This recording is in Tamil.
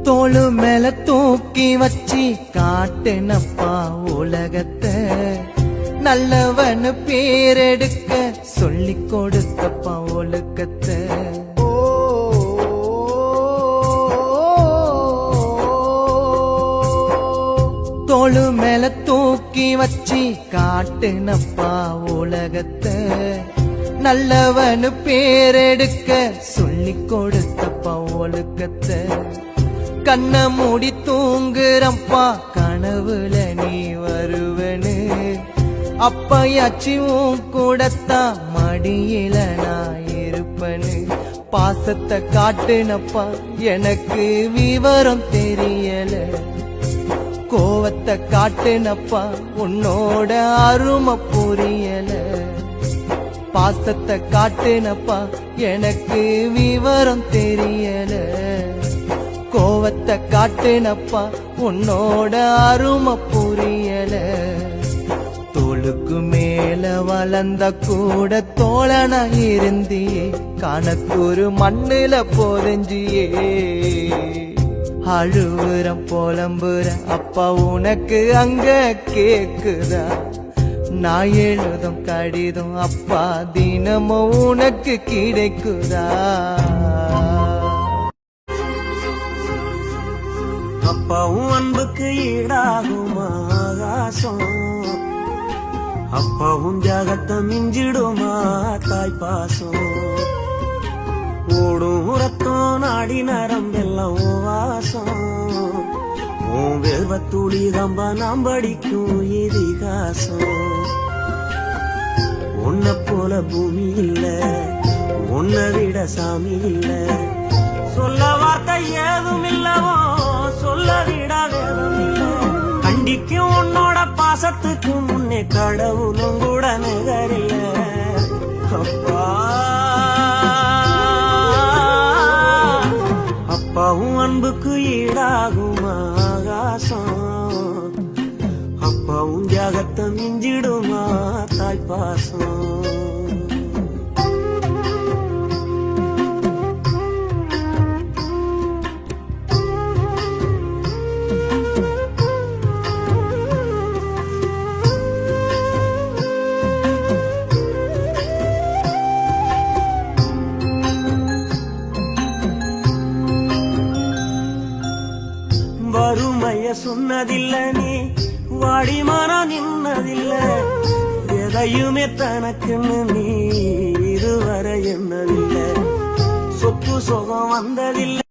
தோளு மேல தூக்கி வச்சி காட்டுனப்பா உலகத்தை, நல்லவனு பேரெடுக்க சொல்லி கொடுத்தப்பா ஒழுக்கத்தை. தோளு மேல தூக்கி வச்சி காட்டுனப்பா உலகத்தை, நல்லவனு பேரெடுக்க சொல்லி கொடுத்தப்பா ஒழுக்கத்தை. கண்ண மூடி தூங்குறப்பா கனவுல நீ வருவனு, அப்பயாச்சி உன் கூடத்தான் மடியில நான் இருப்பனு. பாசத்தை காட்டுனப்பா எனக்கு விவரம் தெரியல, கோவத்தை காட்டுனப்பா உன்னோட அருமை புரியல. பாசத்தை காட்டுனப்பா எனக்கு விவரம் தெரியல, கோவத்தை காட்டுனப்பா உன்னோட அருமை புரியல. தோளுக்கு மேல வளர்ந்த கூட தோழனா இருந்தியே, கணக்கூறு மண்ணுல போதஞ்சியே. அழுவுறம் புலம்புற அப்பா உனக்கு அங்க கேக்குதா, நான் எழுதும் கடிதம் அப்பா தினமும் உனக்கு கிடைக்குதா. அப்பாவும் அன்புக்கு ஈடாகுமா ஆகாசம், அப்பாவும் ஜாகத்தை மிஞ்சிடுமா தாய்ப்பாசம். ஓடும் ரத்தம் நாடி நரம்பெல்லாம் வாசம், உன் வேர்வத்துளி தம்ப நாம் படிக்கும் இதிகாசம். உன்னை போல பூமி இல்ல, உன்னை விட சாமி இல்ல, சொல்ல வார்த்தை ஏதும் இல்லவோ சொல்ல விட வேதம் இல்ல. கண்டிக்கும் உன்னோட பாசத்துக்கு முன்னே கடவுளும் கூட நிகரில்ல. அப்பா அப்பாவும் அன்புக்கு ஈடாகும் ஆகாசம், அப்பாவும் தியாகத்தை மிஞ்சிடுமா தாய்ப்பாசம். வறுமைய சொன்னதில்ல நீ, வாடி மனம் நின்னதில்ல, எதையுமே தனக்குன்னு நீ இதுவரை என்னதில்லை. சொத்து சுகம் வந்ததில்லை.